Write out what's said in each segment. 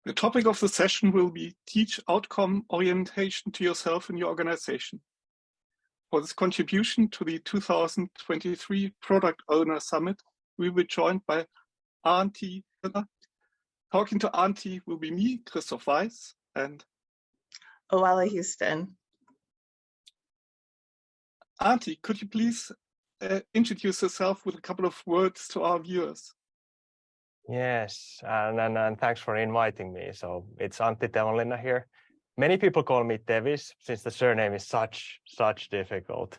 The topic of the session will be teach outcome orientation to yourself in your organization. For this contribution to the 2023 Product Owner Summit, we will be joined by Antti. Talking to Antti will be me, Christoph Weiss, and Oala Houston. Antti, could you please introduce yourself with a couple of words to our viewers? Yes, and thanks for inviting me. So it's Antti Tevanlinna here. Many people call me Tevis since the surname is such difficult.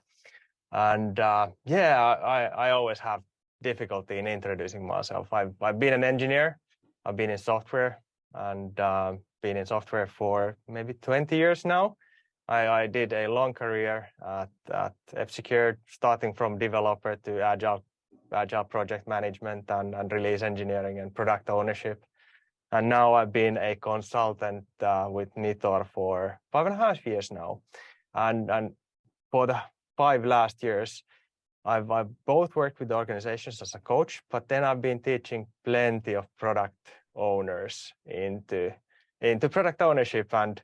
And I always have difficulty in introducing myself. I've been an engineer. I've been in software and been in software for maybe 20 years now. I did a long career at F-Secure, starting from developer to agile project management and release engineering and product ownership. And now I've been a consultant with Nitor for 5.5 years now. And for the 5 last years, I've both worked with organizations as a coach, but then I've been teaching plenty of product owners into product ownership. And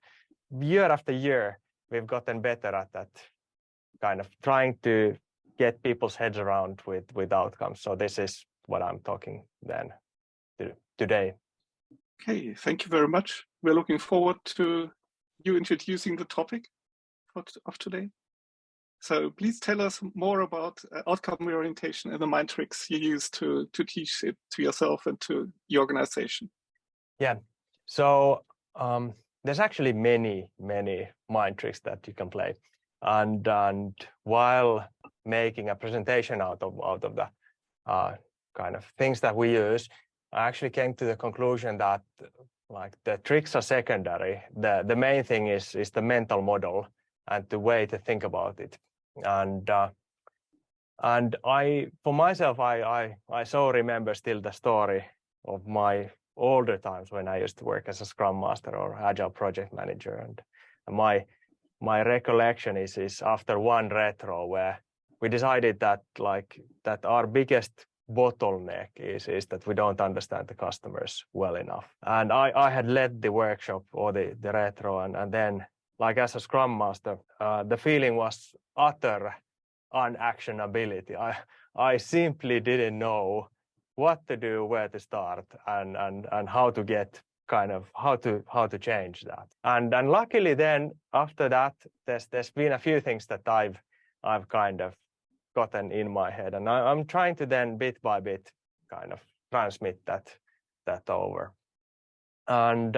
year after year, we've gotten better at that, kind of trying to get people's heads around with outcomes. So this is what I'm talking then today. Okay, thank you very much. We're looking forward to you introducing the topic of today. So please tell us more about outcome orientation and the mind tricks you use to teach it to yourself and to your organization. Yeah, so there's actually many mind tricks that you can play. And while making a presentation out of the kind of things that we use, I actually came to the conclusion that like the tricks are secondary. The main thing is the mental model and the way to think about it. And I, for myself, I so remember still the story of my older times when I used to work as a Scrum Master or Agile project manager. And my recollection is after one retro where we decided that our biggest bottleneck is that we don't understand the customers well enough. And I had led the workshop or the retro, and then like as a Scrum Master, the feeling was utter unactionability. I simply didn't know what to do, where to start, and how to get kind of how to change that. And luckily then after that, there's been a few things that I've kind of gotten in my head, and I'm trying to then bit by bit kind of transmit that over. And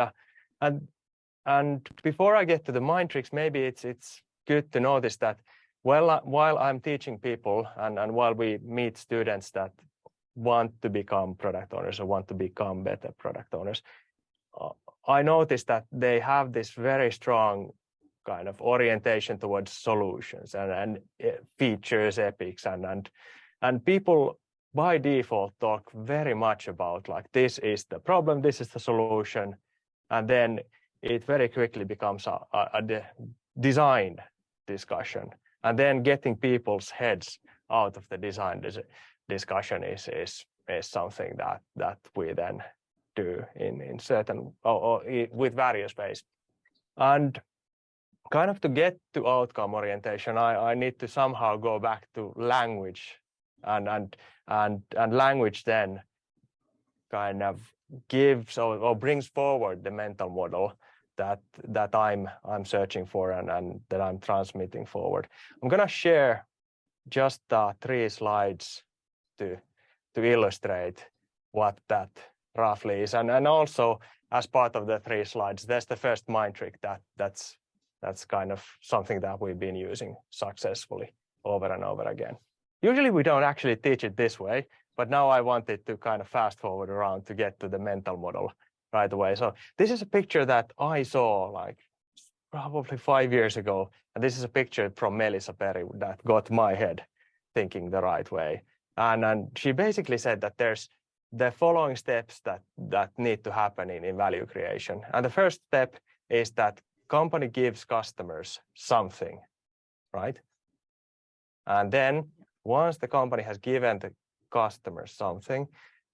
before I get to the mind tricks, maybe it's good to notice that while I'm teaching people and while we meet students that want to become product owners or want to become better product owners, I noticed that they have this very strong kind of orientation towards solutions and features, epics, and people by default talk very much about like this is the problem, this is the solution, and then it very quickly becomes a design discussion, and then getting people's heads out of the design discussion is something that we then do in certain or with various ways. And kind of to get to outcome orientation, I need to somehow go back to language, and language then kind of gives or brings forward the mental model that I'm searching for and that I'm transmitting forward. I'm gonna share just 3 slides to illustrate what that roughly is, and also as part of the 3 slides, there's the first mind trick that's kind of something that we've been using successfully over and over again. Usually we don't actually teach it this way, but now I wanted to kind of fast forward around to get to the mental model right away. So this is a picture that I saw like probably 5 years ago, and this is a picture from Melissa Perry that got my head thinking the right way. And she basically said that there's the following steps that need to happen in value creation. And the first step is that company gives customers something, right? And then once the company has given the customers something,